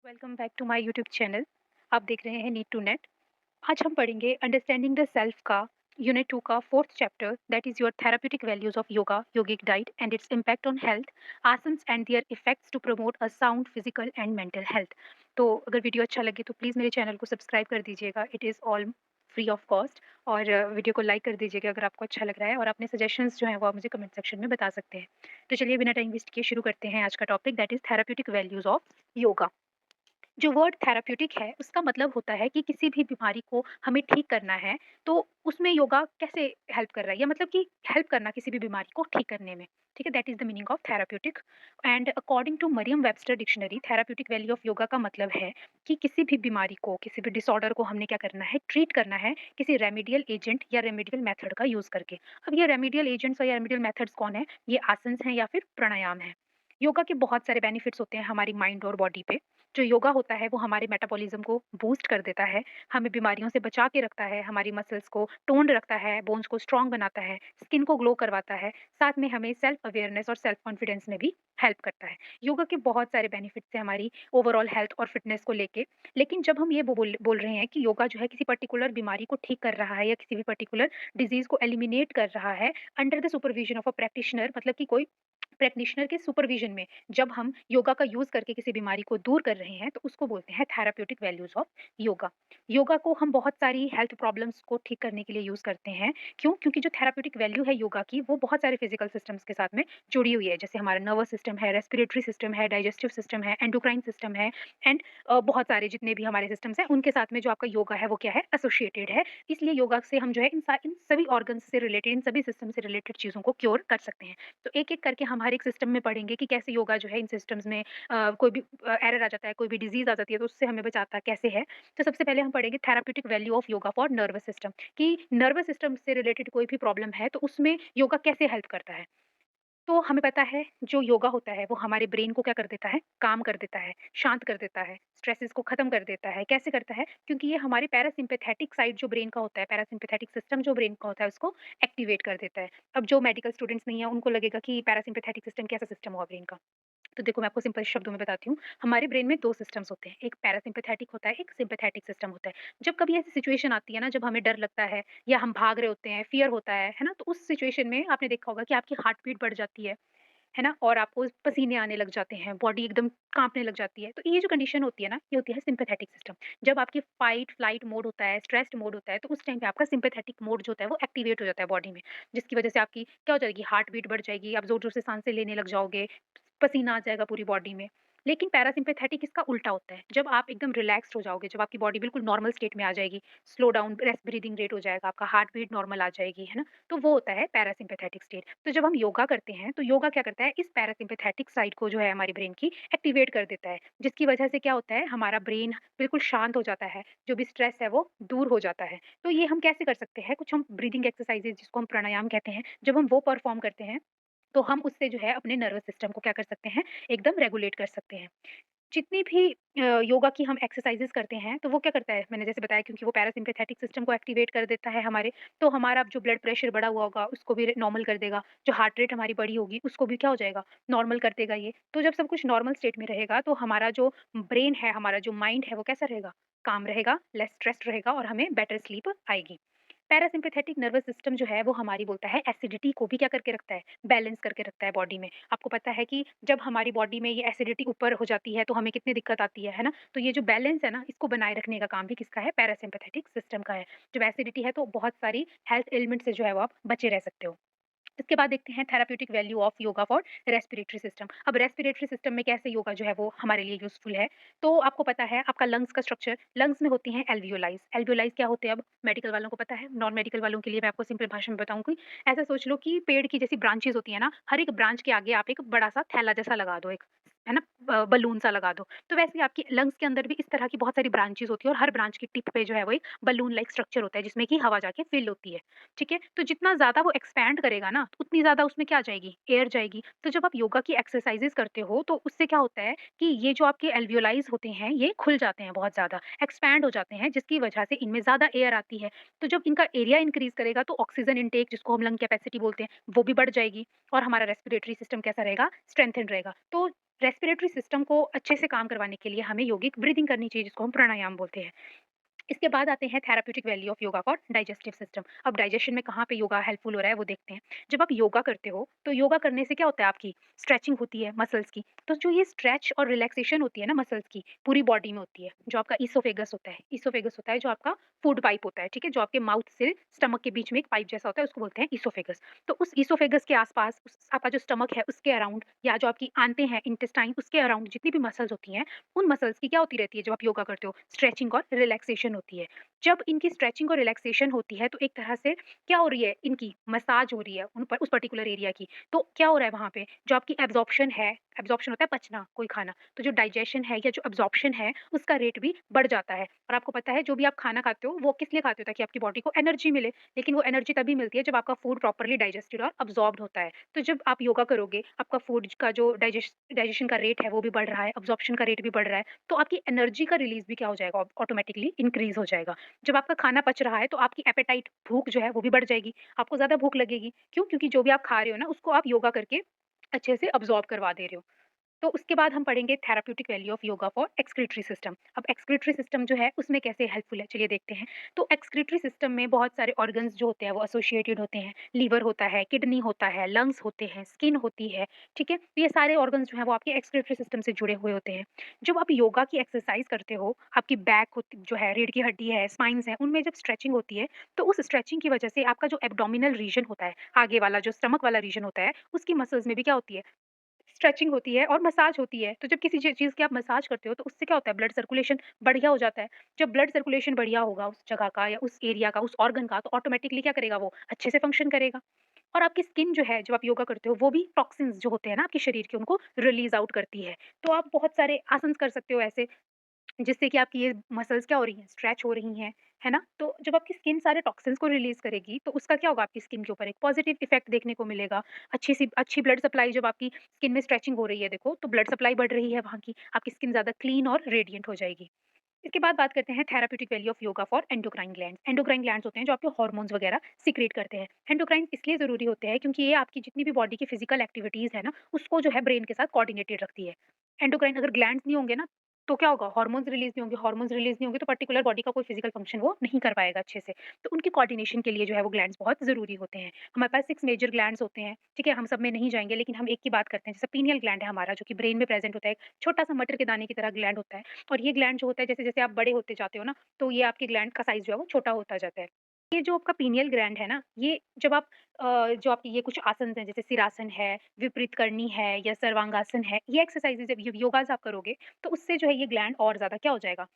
Welcome back to my YouTube channel. आप देख रहे हैं नीड टू नेट। आज हम पढ़ेंगे अंडरस्टैंडिंग द सेल्फ का यूनिट 2 का fourth chapter, that is your therapeutic values of yoga, yogic diet and its impact on health, asanas and their effects to promote a sound physical and mental health. तो अगर video अच्छा लगे तो प्लीज़ मेरे channel को subscribe कर दीजिएगा, it is all free of cost. और वीडियो को लाइक कर दीजिएगा अगर आपको अच्छा लग रहा है, और अपने सजेशंस जो हैं वो आप मुझे कमेंट सेक्शन में बता सकते हैं। तो चलिए बिना टाइम वेस्ट किए शुरू करते हैं आज का topic, that is therapeutic values of yoga. जो वर्ड थेराप्यूटिक है उसका मतलब होता है कि किसी भी बीमारी को हमें ठीक करना है, तो उसमें योगा कैसे हेल्प कर रहा है, या मतलब कि हेल्प करना किसी भी बीमारी को ठीक करने में। ठीक है, that is the meaning of therapeutic. And according to Merriam Webster dictionary, therapeutic value of yoga का मतलब है कि किसी भी बीमारी को, किसी भी डिसऑर्डर को हमने क्या करना है, ट्रीट करना है किसी रेमेडियल एजेंट या रेमेडियल मेथड का यूज करके। अब ये रेमेडियल एजेंट्स और या रेमेडियल मेथड्स कौन है? ये आसन्स हैं या फिर प्राणायाम है। योगा के बहुत सारे बेनिफिट्स होते हैं हमारी माइंड और बॉडी पे। जो योगा होता है वो हमारे मेटाबॉलिज्म को बूस्ट कर देता है, हमें बीमारियों से बचा के रखता है, हमारी मसल्स को टोन्ड रखता है, बोन्स को स्ट्रांग बनाता है, स्किन को ग्लो करवाता है, साथ में हमें सेल्फ अवेयरनेस और सेल्फ कॉन्फिडेंस में भी हेल्प करता है। योगा के बहुत सारे बेनिफिट्स हैं हमारी ओवरऑल हेल्थ और फिटनेस को लेके। लेकिन जब हम ये बोल रहे हैं कि योगा जो है किसी पर्टिकुलर बीमारी को ठीक कर रहा है या किसी भी पर्टिकुलर डिजीज को एलिमिनेट कर रहा है under the supervision of a practitioner, मतलब कि कोई प्रैक्टिशनर के सुपरविजन में जब हम योगा का यूज करके किसी बीमारी को दूर कर रहे हैं, तो उसको बोलते हैं therapeutic values of yoga. Yoga को हम बहुत सारी हेल्थ प्रॉब्लम्स को ठीक करने के लिए यूज करते हैं। क्यों? क्योंकि जो थेराप्यूटिक वैल्यू है योगा की, वो बहुत सारे फिजिकल सिस्टम्स के साथ में जुड़ी हुई है, जैसे हमारा नर्वस सिस्टम है, रेस्पिरेटरी सिस्टम है, डाइजेस्टिव सिस्टम है, एंडोक्राइन सिस्टम है, एंड बहुत सारे जितने भी हमारे सिस्टम्स हैं उनके साथ में जो आपका योगा है वो क्या है, एसोसिएटेड है। इसलिए योगा से हम जो है इन सभी ऑर्गन्स से रिलेटेड, इन सभी सिस्टम से रिलेटेड चीजों को क्योर कर सकते हैं। तो एक-एक करके हम हर एक सिस्टम में पढ़ेंगे कि कैसे योगा जो है इन सिस्टम्स में कोई भी एरर आ जाता है, कोई भी डिज़ीज़ आ जाती है तो उससे हमें बचाता कैसे है। तो सबसे पहले हम पढ़ेंगे therapeutic value of yoga for nervous system, कि नर्वस सिस्टम से रिलेटेड कोई भी प्रॉब्लम है तो उसमें योगा कैसे हेल्प करता है। तो हमें पता है जो योगा होता है वो हमारे ब्रेन को क्या कर देता है, काम कर देता है, शांत कर देता है, स्ट्रेसेस को खत्म कर देता है। कैसे करता है? क्योंकि ये हमारे पैरासिम्पैथेटिक साइड जो ब्रेन का होता है, पैरासिम्पैथेटिक सिस्टम जो ब्रेन का होता है उसको एक्टिवेट कर देता है। अब जो मेडिकल स्टूडेंट्स नहीं है उनको लगेगा कि पैरासिम्पैथेटिक सिस्टम कैसा सिस्टम हुआ ब्रेन का। तो देखो मैं आपको सिंपल शब्दों में बताती हूँ। हमारे ब्रेन में 2 सिस्टम्स होते हैं, एक पैरासिम्पैथेटिक होता है, एक सिम्पैथेटिक सिस्टम होता है। जब कभी ऐसी सिचुएशन आती है ना, जब हमें डर लगता है या हम भाग रहे होते हैं, फ़ियर होता है ना? तो उस सिचुएशन में आपने देखा होगा कि आपकी हार्ट बीट बढ़ जाती है ना? और आपको पसीने आने लग जाते हैं, बॉडी एकदम काँपने लग जाती है। तो ये जो कंडीशन होती है ना, ये होती है सिम्पैथेटिक सिस्टम। जब आपकी फाइट फ्लाइट मोड होता है, स्ट्रेस्ड मोड होता है, तो उस टाइम पे आपका सिम्पैथेटिक मोड जो होता है वो एक्टिवेट हो जाता है बॉडी में, जिसकी वजह से आपकी क्या हो जाएगी, हार्ट बीट बढ़ जाएगी, आप ज़ोर-ज़ोर से साँसें लेने लग जाओगे, पसीना आ जाएगा पूरी बॉडी में। लेकिन पैरासिम्पैथेटिक इसका उल्टा होता है, जब आप एकदम रिलैक्स्ड हो जाओगे, जब आपकी बॉडी बिल्कुल नॉर्मल स्टेट में आ जाएगी, स्लो डाउन ब्रीथिंग रेट हो जाएगा, आपका हार्ट बीट नॉर्मल आ जाएगी, है ना? तो वो होता है पैरासिम्पैथेटिक स्टेट। तो जब हम योगा करते हैं, तो योगा क्या करता है, इस पैरासिम्पैथेटिक साइड को जो है हमारी ब्रेन की एक्टिवेट कर देता है, जिसकी वजह से क्या होता है, हमारा ब्रेन बिल्कुल शांत हो जाता है, जो भी स्ट्रेस है वो दूर हो जाता है। तो ये हम कैसे कर सकते हैं, कुछ हम ब्रीथिंग एक्सरसाइजेज़ जिसको हम प्राणायाम कहते हैं, जब हम वो परफॉर्म करते हैं, तो हम उससे जो है अपने नर्वस सिस्टम को क्या कर सकते हैं, एकदम रेगुलेट कर सकते हैं। जितनी भी योगा की हम एक्सरसाइज़ेज़ करते हैं, तो वो क्या करता है, मैंने जैसे बताया, क्योंकि वो पैरासिम्पैथेटिक सिस्टम को एक्टिवेट कर देता है हमारे, तो हमारा जो ब्लड प्रेशर बढ़ा हुआ होगा, उसको भी नॉर्मल कर देगा। जो हार्ट रेट हमारी बढ़ी होगी, उसको भी क्या हो जाएगा, नॉर्मल कर देगा ये। तो जब सब कुछ नॉर्मल स्टेट में रहेगा, तो हमारा जो ब्रेन है, हमारा जो माइंड है, वो कैसा रहेगा, काम रहेगा, लेस स्ट्रेस्ड रहेगा और हमें बेटर स्लीप आएगी। पैरासिम्पैथेटिक नर्वस सिस्टम जो है वो हमारी बोलता है एसिडिटी को भी क्या करके रखता है, बैलेंस करके रखता है बॉडी में। आपको पता है कि जब हमारी बॉडी में ये एसिडिटी ऊपर हो जाती है तो हमें कितनी दिक्कत आती है ना? तो ये जो बैलेंस है ना, इसको बनाए रखने का काम भी किसका है, पैरासिम्पैथेटिक सिस्टम का है। जब एसिडिटी है तो बहुत सारी हेल्थ एलिमेंट से जो है वो आप बचे रह सकते हो। इसके बाद देखते हैं therapeutic value of yoga for respiratory system. अब रेस्पिरेटरी सिस्टम में कैसे योगा जो है वो हमारे लिए यूज़फुल है। तो आपको पता है आपका लंग्स का स्ट्रक्चर, लंग्स में होती हैं एल्वियोलाइज़। एल्वियोलाइज़ क्या होते हैं, अब मेडिकल वालों को पता है, नॉन मेडिकल वालों के लिए मैं आपको सिंपल भाषा में बताऊँगी। ऐसा सोच लो कि पेड़ की जैसी ब्रांचेज़ होती है ना, हर एक ब्रांच के आगे आप एक बड़ा-सा थैला जैसा लगा दो, एक, है ना? बलून सा लगा दो। तो वैसे ही आपकी लंग्स के अंदर भी इस तरह की बहुत सारी ब्रांचेज़ होती है, और हर ब्रांच की टिप पे जो है वो एक बलून लाइक स्ट्रक्चर होता है जिसमें कि हवा जाके फिल होती है। ठीक है? तो जितना ज़्यादा वो एक्सपैंड करेगा ना, उतनी ज़्यादा उसमें क्या आ जाएगी, एयर जाएगी। तो जब आप योगा की एक्सरसाइज़ेज़ करते हो, तो उससे क्या होता है कि ये जो आपके एल्वियोलाइज़ होते हैं, ये खुल जाते हैं बहुत ज़्यादा, एक्सपैंड हो जाते हैं, जिसकी वजह से इनमें ज़्यादा एयर आती है। तो जब इनका एरिया इंक्रीज़ करेगा, तो ऑक्सीजन इनटेक, जिसको हम लंग कैपेसिटी बोलते हैं, वो भी बढ़ जाएगी, और हमारा रेस्पिरेटरी सिस्टम कैसा रहेगा, स्ट्रेंथेन्ड रहेगा। तो रेस्पिरेटरी सिस्टम को अच्छे से काम करवाने के लिए हमें योगिक ब्रीदिंग करनी चाहिए, जिसको हम प्राणायाम बोलते हैं। इसके बाद आते हैं therapeutic value of yoga for digestive system. अब डाइजेशन में कहाँ पे योगा हेल्पफुल हो रहा है वो देखते हैं। जब आप योगा करते हो तो योगा करने से क्या होता है, आपकी स्ट्रेचिंग होती है मसल्स की। तो जो ये स्ट्रेच और रिलैक्सेशन होती है ना मसल्स की, पूरी बॉडी में होती है। जो आपका ईसोफेगस होता है, ईसोफेगस होता है जो आपका फूड पाइप होता है, ठीक है, जो आपके माउथ से स्टमक के बीच में एक पाइप जैसा होता है, उसको बोलते हैं ईसोफेगस। तो उस ईसोफेगस के आसपास आपका जो स्टमक है उसके अराउंड, या जो आपकी आंतें हैं इंटेस्टाइन, उसके अराउंड जितनी भी मसल्स होती हैं, उन मसल्स की क्या होती रहती है जब आप योगा करते हो, स्ट्रेचिंग और रिलैक्सेशन होती है। जब इनकी स्ट्रेचिंग और रिलैक्सेशन होती है तो एक तरह से क्या हो रही है, इनकी मसाज हो रही है उन पर, उस पर्टिकुलर एरिया की। तो क्या हो रहा है वहाँ पे, जो आपकी एब्जॉर्प्शन है, एब्जॉर्प्शन होता है पचना कोई खाना, तो जो डाइजेशन है या जो एब्जॉर्प्शन है उसका रेट भी बढ़ जाता है। और आपको पता है जो भी आप खाना खाते हो वो किस लिए खाते हो, ताकि आपकी बॉडी को एनर्जी मिले। लेकिन वो एनर्जी तभी मिलती है जब आपका फूड प्रॉपर्ली डाइजेस्टेड और अब्जॉर्ब्ड होता है। तो जब आप योगा करोगे, आपका फूड का जो डाइजेशन का रेट है वो भी बढ़ रहा है, अब्जॉर्प्शन का रेट भी बढ़ रहा है, तो आपकी एनर्जी का रिलीज भी क्या हो जाएगा, ऑटोमेटिकली इंक्रीज हो जाएगा। जब आपका खाना पच रहा है तो आपकी एपेटाइट, भूख जो है वो भी बढ़ जाएगी, आपको ज़्यादा भूख लगेगी। क्यों? क्योंकि जो भी आप खा रहे हो ना उसको आप योगा करके अच्छे से अब्ज़ॉर्ब करवा दे रहे हो। तो उसके बाद हम पढ़ेंगे therapeutic value of yoga for excretory system. अब एक्सक्रीटरी सिस्टम जो है उसमें कैसे हेल्पफुल है, चलिए देखते हैं। तो एक्सक्रीटरी सिस्टम में बहुत सारे ऑर्गन्स जो होते हैं वो एसोसिएटेड होते हैं। लीवर होता है, किडनी होता है, लंग्स होते हैं, स्किन होती है, ठीक है। तो ये सारे ऑर्गन्स जो हैं वो आपके एक्सक्रीटरी सिस्टम से जुड़े हुए होते हैं। जब आप योगा की एक्सरसाइज करते हो, आपकी बैक होती जो है, रीढ़ की हड्डी है, स्पाइन्स है, उनमें जब स्ट्रेचिंग होती है तो उस स्ट्रेचिंग की वजह से आपका जो एब्डोमिनल रीजन होता है, आगे वाला जो स्टमक वाला रीजन होता है, उसकी मसल्स में भी क्या होती है, स्ट्रेचिंग होती है और मसाज होती है। तो जब किसी चीज़ की आप मसाज करते हो तो उससे क्या होता है, ब्लड सर्कुलेशन बढ़िया हो जाता है। जब ब्लड सर्कुलेशन बढ़िया होगा उस जगह का या उस एरिया का, उस ऑर्गन का, तो ऑटोमेटिकली क्या करेगा, वो अच्छे से फंक्शन करेगा। और आपकी स्किन जो है, जब आप योगा करते हो, वो भी टॉक्सिन्स जो होते हैं ना आपके शरीर के, उनको रिलीज़ आउट करती है। तो आप बहुत सारे आसन्स कर सकते हो ऐसे, जिससे कि आपकी ये मसल्स क्या हो रही हैं, स्ट्रेच हो रही हैं, है ना? तो जब आपकी स्किन सारे टॉक्सिन्स को रिलीज़ करेगी, तो उसका क्या होगा, आपकी स्किन के ऊपर एक पॉज़िटिव इफ़ेक्ट देखने को मिलेगा। अच्छी ब्लड सप्लाई जब आपकी स्किन में स्ट्रेचिंग हो रही है देखो, तो ब्लड सप्लाई बढ़ रही है वहाँ की, आपकी स्किन ज़्यादा क्लीन और रेडिएंट हो जाएगी। इसके बाद बात करते हैं therapeutic value of yoga for endocrine glands. Endocrine glands होते हैं जो आपके हार्मोन्स वगैरह सीक्रेट करते हैं। एंडोक्राइन इसलिए ज़रूरी होते हैं क्योंकि ये आपकी जितनी भी बॉडी की फिजिकल एक्टिविटीज़ है ना, उसको जो है ब्रेन के साथ कोऑर्डिनेटेड रखती है। एंडोक्राइन अगर ग्लैंड्स नहीं होंगे ना, तो क्या होगा, हार्मोन्स रिलीज़ नहीं होंगे, हार्मोन्स रिलीज़ नहीं होंगे तो पर्टिकुलर बॉडी का कोई फिजिकल फंक्शन वो नहीं कर पाएगा अच्छे से। तो उनकी कोऑर्डिनेशन के लिए जो है वो ग्लैंड्स बहुत ज़रूरी होते हैं। हमारे पास 6 मेजर ग्लैंड्स होते हैं, ठीक है? हम सब में नहीं जाएँगे, लेकिन हम एक की बात करते हैं। जैसे पीनियल ग्लैंड है हमारा, जो कि ब्रेन में प्रेज़ेंट होता है, एक छोटा-सा मटर के दाने की तरह ग्लैंड होता है। और ये ग्लैंड जो होता है, जैसे-जैसे आप बड़े होते जाते हो ना, तो ये आपके ग्लैंड का साइज़ जो है वो छोटा होता जाता है। ये जो आपका पीनियल ग्लैंड है ना, ये जब आप जो आपकी ये कुछ आसन्स हैं, जैसे सिरासन है, विपरीत करणी है या सर्वांगासन है, ये एक्सरसाइज़ेज़ जब योगाज़ आप करोगे, तो उससे जो है ये ग्लैंड और ज़्यादा क्या हो जाएगा,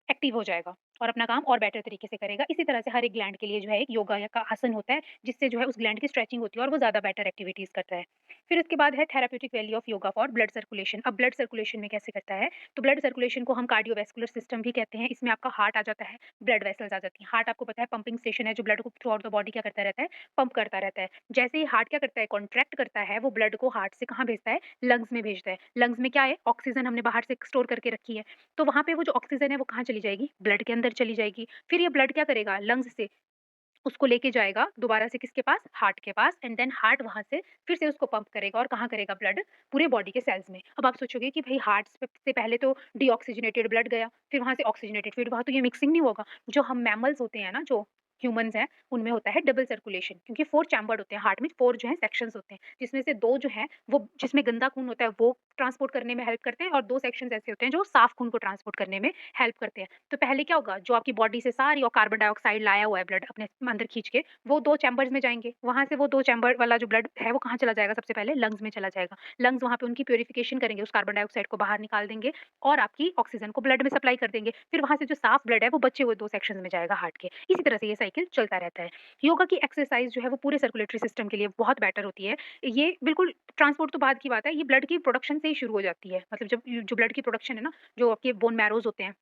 एक्टिव हो जाएगा और अपना काम और बेटर तरीके से करेगा। इसी तरह से हर एक ग्लैंड के लिए जो है एक योगा या का आसन होता है, जिससे जो है उस ग्लैंड की स्ट्रेचिंग होती है और वो ज़्यादा बेटर एक्टिविटीज़ करता है। फिर उसके बाद है therapeutic value of yoga for blood circulation. अब ब्लड सर्कुलेशन में कैसे करता है, तो ब्लड सर्कुलेशन को हम कार्डियोवैस्कुलर सिस्टम भी कहते हैं। इसमें आपका हार्ट आ जाता है, ब्लड वेसल्स आ जाती हैं। हार्ट आपको पता है पंपिंग स्टेशन है, जो ब्लड को थ्रू आउट द बॉडी क्या करता रहता है, पंप करता रहता है। जैसे ही हार्ट क्या करता है, कॉन्ट्रैक्ट करता है, वो ब्लड को हार्ट से कहाँ भेजता है, लंग्स में भेजता है। लंग्स में क्या है, ऑक्सीजन हमने बाहर से स्टोर करके रखी है। तो वहाँ पे वो जो ऑक्सीजन है वो कहाँ चली जाएगी, ब्लड के अंदर चली जाएगी। फिर ये ब्लड क्या करेगा, लंग्स से उसको लेके जाएगा दोबारा से किसके पास, हार्ट के पास, एंड देन हार्ट वहाँ से फिर से उसको पंप करेगा और कहाँ करेगा, ब्लड पूरे बॉडी के सेल्स में। अब आप सोचोगे कि भई हार्ट से पहले तो डीऑक्सीजनेटेड ब्लड गया, फिर वहाँ से ऑक्सीजनेटेड, फिर वहाँ तो ये मिक्सिंग नहीं होगा। जो हम मैमल्स होते हैं ना, जो ह्यूमन्स हैं, उनमें होता है डबल सर्कुलेशन, क्योंकि 4 चैम्बर्ड होते हैं हार्ट में, 4 जो हैं सेक्शंस होते हैं, जिसमें से 2 जो हैं वो जिसमें गंदा खून होता है वो ट्रांसपोर्ट करने में हेल्प करते हैं, और 2 सेक्शंस ऐसे होते हैं जो साफ खून को ट्रांसपोर्ट करने में हेल्प करते हैं। तो पहले क्या होगा, जो आपकी बॉडी से सारी और कार्बन डाइऑक्साइड लाया हुआ है ब्लड अपने अंदर खींच के, वो 2 चैम्बर्स में जाएँगे। वहाँ से वो 2 चैम्बर वाला जो ब्लड है वो कहाँ चला जाएगा, सबसे पहले लंग्स में चला जाएगा। लंग्स वहाँ पे उनकी प्यूरिफिकेशन करेंगे, उस कार्बन डाइऑक्साइड को बाहर निकाल देंगे और आपकी ऑक्सीजन को ब्लड में सप्लाई कर देंगे। फिर वहाँ से जो साफ ब्लड है वो बचे हुए 2 सेक्शंस में जाएगा हार्ट के। इसी तरह से ये साइकिल चलता रहता है। योगा की एक्सरसाइज़ जो है वो पूरे सर्कुलेटरी सिस्टम के लिए बहुत बेटर होती है। ये बिल्कुल ट्रांसपोर्ट तो बाद की बात है, ये ब्लड की प्रोडक्शन से ही शुरू हो जाती है। मतलब जब जो ब्लड की प्रोडक्शन है ना, जो आपके बोन मैरोज़ होते हैं,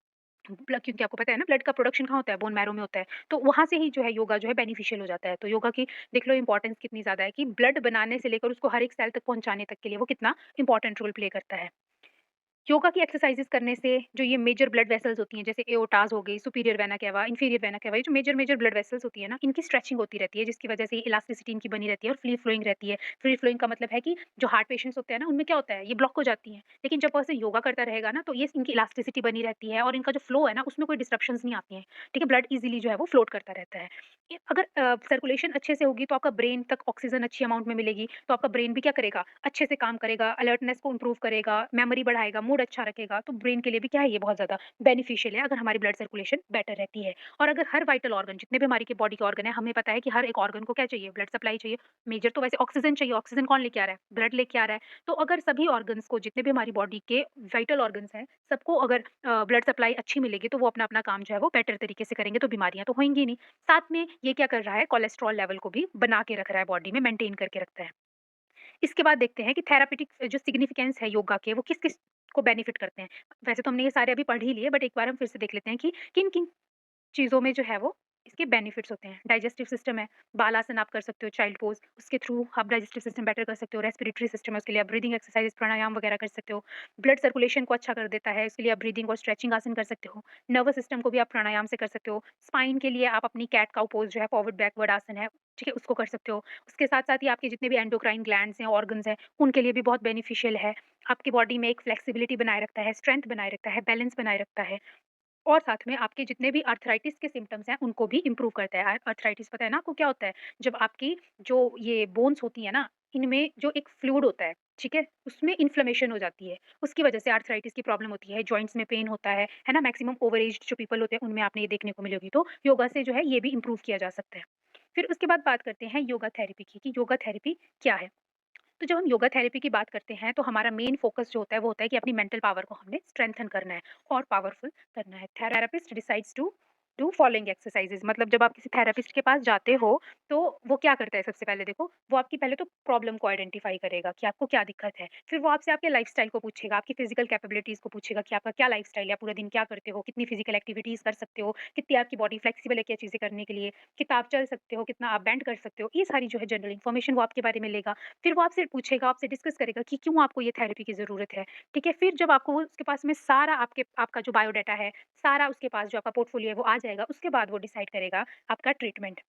क्योंकि आपको पता है ना ब्लड का प्रोडक्शन कहाँ होता है, बोन मैरो में होता है। तो वहाँ से ही जो है योगा जो है बेनिफिशियल हो जाता है। तो योगा की देख लो इम्पोर्टेंस कितनी ज़्यादा है, कि ब्लड बनाने से लेकर उसको हर एक सेल तक पहुँचाने तक के लिए वो कितना इम्पोर्टेंट रोल प्ले करता है। योगा की एक्सरसाइजेस करने से जो ये मेजर ब्लड वेसल्स होती हैं, जैसे एओर्टास हो गई, superior vena cava, inferior vena cava, ये जो मेजर मेजर ब्लड वेसल्स होती है ना, इनकी स्ट्रेचिंग होती रहती है, जिसकी वजह से इलास्टिसिटी इनकी बनी रहती है और फ्री फ्लोइंग रहती है। फ्री फ्लोइंग का मतलब है कि जो हार्ट पेशेंट्स होते हैं ना, उनमें क्या होता है, ये ब्लॉक हो जाती हैं। लेकिन जब पर्सन योगा करता रहेगा ना, तो ये इनकी इलास्टिसिटी बनी रहती है और इनका जो फ्लो है ना, उसमें कोई डिस्टरप्शंस नहीं आती हैं। ठीक है, ब्लड ईजिली जो है वो फ्लोट करता रहता है। अगर सर्कुलेशन अच्छे से होगी, तो आपका ब्रेन तक ऑक्सीजन अच्छी अमाउंट में मिलेगी, तो आपका ब्रेन भी क्या करेगा, अच्छे से काम करेगा, अलर्टनेस को इम्प्रूव करेगा, मेमोरी बढ़ाएगा, मूड अच्छा रखेगा। तो ब्रेन के लिए भी क्या है, ये बहुत ज़्यादा बेनिफिशियल है अगर हमारी ब्लड सर्कुलेशन बेटर रहती है। और अगर हर वाइटल ऑर्गन, जितने भी हमारी के बॉडी के ऑर्गन है, हमें पता है कि हर एक ऑर्गन को क्या चाहिए, ब्लड सप्लाई चाहिए। मेजर तो वैसे ऑक्सीजन चाहिए, ऑक्सीजन कौन लेके आ रहा है, ब्लड लेके आ रहा है। तो अगर सभी ऑर्गन्स को, जितने भी हमारी बॉडी के वाइटल ऑर्गन्स हैं, सबको अगर ब्लड सप्लाई अच्छी मिलेगी, तो वो अपना अपना काम जो है वो बेटर तरीके से करेंगे, तो बीमारियां तो होंगी नहीं। साथ में ये क्या कर रहा है, कोलेस्ट्रॉल लेवल को भी बना के रख रहा है, बॉडी में मेंटेन करके रखता है। इसके बाद देखते हैं कि थेरापेटिक जो सिग्निफिकेंस है योगा के, वो किस-किस को बेनिफिट करते हैं। वैसे तो हमने ये सारे अभी पढ़ ही लिए, बट एक बार हम फिर से देख लेते हैं कि किन-किन चीज़ों में जो है वो इसके बेनिफिट्स होते हैं। डाइजेस्टिव सिस्टम है, बालासन आप कर सकते हो, चाइल्ड पोज़, उसके थ्रू आप डाइजेस्टिव सिस्टम बेटर कर सकते हो। रेस्पिरेटरी सिस्टम है, उसके लिए आप ब्रीथिंग एक्सरसाइज़, प्राणायाम वगैरह कर सकते हो। ब्लड सर्कुलेशन को अच्छा कर देता है, इसके लिए आप ब्रीथिंग और स्ट्रेचिंग आसन कर सकते हो। नर्वस सिस्टम को भी आप प्राणायाम से कर सकते हो। स्पाइन के लिए आप अपनी कैट काउ पोज़ जो है, फॉरवर्ड बैकवर्ड आसन है, ठीक है, उसको कर सकते हो। उसके साथ-साथ ही आपके जितने भी एंडोक्राइन ग्लैंड्स हैं, ऑर्गन्स हैं, उनके लिए भी बहुत बेनिफिशियल है। आपकी बॉडी में एक फ्लेक्सिबिलिटी बनाए रखता है, स्ट्रेंथ बनाए रखता है, बैलेंस बनाए रखता है। और साथ में आपके जितने भी आर्थराइटिस के सिम्पटम्स हैं, उनको भी इम्प्रूव करता है। आर्थराइटिस पता है ना आपको क्या होता है? जब आपकी जो ये बोन्स होती है ना, इनमें जो एक फ्लूइड होता है, ठीक है? उसमें इन्फ्लेमेशन हो जाती है। उसकी वजह से आर्थराइटिस की प्रॉब्लम होती है, जॉइंट्स में पेन होता है ना? मैक्सिमम ओवर एज्ड जो पीपल होते हैं, उनमें आपने ये देखने को मिली होगी। तो योगा से जो है, ये भी इम्प्रूव किया जा सकता है। फिर उसके बाद बात करते हैं योगा थेरेपी की, कि योगा थेरेपी क्या है? तो जब हम योगा थेरेपी की बात करते हैं, तो हमारा मेन फोकस जो होता है वो होता है कि अपनी मेंटल पावर को हमने स्ट्रेंथन करना है और पावरफुल करना है। Therapist decides to do following exercises, मतलब जब आप किसी थेरेपिस्ट के पास जाते हो, तो वो क्या करता है, सबसे पहले देखो, वो आपकी पहले तो प्रॉब्लम को आइडेंटिफाई करेगा कि आपको क्या दिक्कत है। फिर वो आपसे आपके लाइफस्टाइल को पूछेगा, आपकी फिजिकल कैपेबिलिटीज को पूछेगा कि आपका क्या लाइफस्टाइल है, पूरा दिन क्या करते हो, कितनी फिजिकल एक्टिविटीज कर सकते हो, कितनी आपकी बॉडी फ्लेक्सिबल है क्या चीजें करने के लिए, कितना आप चल सकते हो, कितना आप बैंड कर सकते हो, ये सारी जो है जनरल इन्फॉर्मेशन वो आपके बारे में लेगा। फिर वो आपसे पूछेगा, आपसे डिस्कस करेगा कि क्यों आपको ये थेरेपी की ज़रूरत है, ठीक है? फिर जब आपको उसके पास में सारा आपका जो बायोडाटा है, सारा उसके पास जो आपका पोर्टफोलियो है वो आ जाएगा, उसके बाद वो डिसाइड करेगा आपका ट्रीटमेंट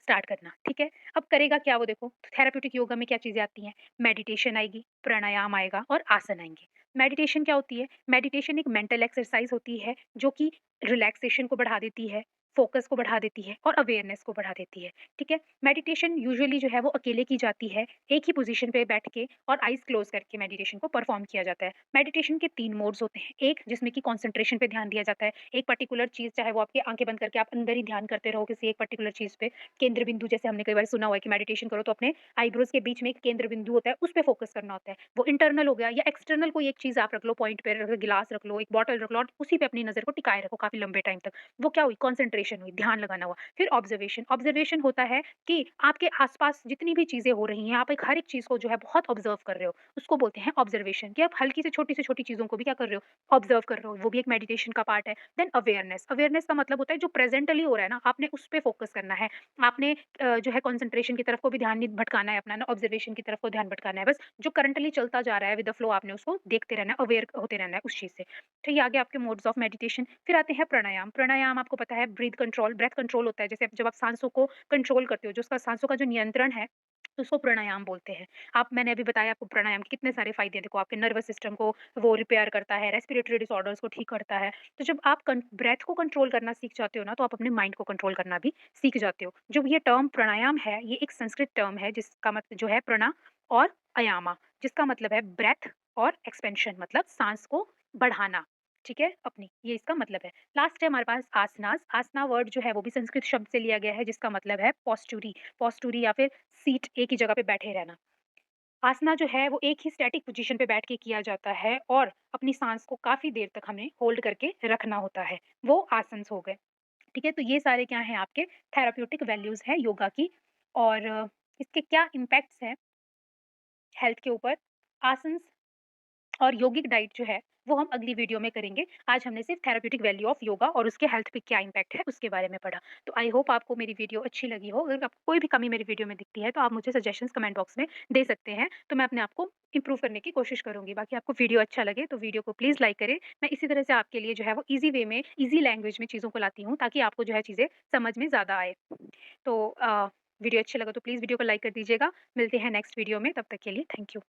स्टार्ट करना, ठीक है? अब करेगा क्या वो, देखो, तो थेरेप्यूटिक योगा में क्या चीज़ें आती हैं? मेडिटेशन आएगी, प्राणायाम आएगा और आसन आएँगे। मेडिटेशन क्या होती है? मेडिटेशन एक मेंटल एक्सरसाइज़ होती है, जो कि रिलैक्सेशन को बढ़ा देती है, फ़ोकस को बढ़ा देती है और अवेयरनेस को बढ़ा देती है, ठीक है? मेडिटेशन यूजुअली जो है वो अकेले की जाती है, एक ही पोज़ीशन पे बैठ के और आइज़ क्लोज़ करके मेडिटेशन को परफ़ॉर्म किया जाता है। मेडिटेशन के 3 मोड्स होते हैं, एक जिसमें कि कंसंट्रेशन पे ध्यान दिया जाता है, एक पर्टिकुलर चीज़, चाहे वो आपकी आँखें बंद करके आप अंदर ही ध्यान करते रहो किसी एक पर्टिकुलर चीज़ पे, केंद्र बिंदु, जैसे हमने कई बार सुना हुआ है कि मेडिटेशन करो तो अपने आईब्रोज के बीच में एक केंद्र बिंदु होता है, उस पे फोकस करना होता है। वो इंटरनल हो गया, या एक्सटर्नल कोई एक चीज़ आप रख लो, पॉइंट पे रख लो, गिलास रख लो, एक बॉटल रख लो और उसी पे अपनी नज़र को टिकाए रखो काफ़ी लंबे टाइम तक। वो क्या हुई, कंसंट्रेशन हुई, ध्यान लगाना हुआ। फिर ऑब्जर्वेशन, ऑब्जर्वेशन होता है कि आपके आस-पास जितनी भी चीज़ें हो रही हैं, आप एक हर एक चीज़ को जो है बहुत ऑब्जर्व कर रहे हो, उसको बोलते हैं ऑब्जर्वेशन, कि आप हल्की से छोटी चीज़ों को भी क्या कर रहे हो, ऑब्जर्व कर रहे हो, वो भी एक मेडिटेशन का पार्ट है। देन अवेयरनेस, अवेयरनेस का मतलब होता है जो प्रेजेंटली हो रहा है ना, आपने उस पे फोकस करना है। आपने जो है कंसंट्रेशन की तरफ को भी ध्यान नहीं भटकाना है अपना, ना ऑब्जर्वेशन की तरफ को ध्यान भटकाना है। बस जो करंटली चलता जा रहा है विद द फ्लो, आपने उसको देखते रहना है, अवेयर होते रहना है उस चीज़ से। तो ये आ गया आपके मोड्स ऑफ मेडिटेशन। फिर आते हैं प्राणायाम। प्राणायाम आपको पता है ब्रेथ कंट्रोल होता है। जैसे जब आप सांसों को कंट्रोल करते हो, जो उसका सांसों का जो नियंत्रण है, तो उसको प्राणायाम बोलते हैं। आप, मैंने अभी बताया आपको प्राणायाम के कितने सारे फ़ायदे हैं। देखो, आपके नर्वस सिस्टम को वो रिपेयर करता है, रेस्पिरेटरी डिसऑर्डर्स को ठीक करता है। तो जब आप ब्रेथ को कंट्रोल करना सीख जाते हो ना, तो आप अपने माइंड को कंट्रोल करना भी सीख जाते हो। जो ये टर्म प्राणायाम है, ये एक संस्कृत टर्म है जिसका मतलब जो है प्रणा और अयामा, जिसका मतलब है ब्रेथ और एक्सपेंशन, मतलब सांस को बढ़ाना, ठीक है, अपनी, ये इसका मतलब है। लास्ट है हमारे पास आसनास। आसना वर्ड जो है वो भी संस्कृत शब्द से लिया गया है, जिसका मतलब है पोस्टूरी, पोस्टूरी या फिर सीट, एक ही जगह पे बैठे रहना। आसना जो है वो एक ही स्टैटिक पोजीशन पे बैठ के किया जाता है और अपनी सांस को काफी देर तक हमें होल्ड करके रखना होता है, वो आसन्स हो गए, ठीक है? तो ये सारे क्या हैं, आपके थेराप्यूटिक वैल्यूज हैं योगा की। और इसके क्या इम्पैक्ट्स हैं हेल्थ के ऊपर। आसन्स और योगिक डाइट जो है, वो हम अगली वीडियो में करेंगे। आज हमने सिर्फ थेरेप्यूटिक वैल्यू ऑफ योगा और उसके हेल्थ पे क्या इम्पैक्ट है उसके बारे में पढ़ा। तो आई होप आपको मेरी वीडियो अच्छी लगी हो। अगर आपको कोई भी कमी मेरी वीडियो में दिखती है तो आप मुझे सजेशंस कमेंट बॉक्स में दे सकते हैं, तो मैं अपने आप को इम्प्रूव करने की कोशिश करूँगी। बाकी आपको वीडियो अच्छा लगे तो वीडियो को प्लीज़ लाइक करें। मैं इसी तरह से आपके लिए जो है वो ईज़ी वे में, ईज़ी लैंग्वेज में चीज़ों को लाती हूँ ताकि आपको जो है चीज़ें समझ में ज़्यादा आए। तो वीडियो अच्छा लगा तो प्लीज़ वीडियो को लाइक कर दीजिएगा। मिलते हैं नेक्स्ट वीडियो में, तब तक के लिए थैंक यू।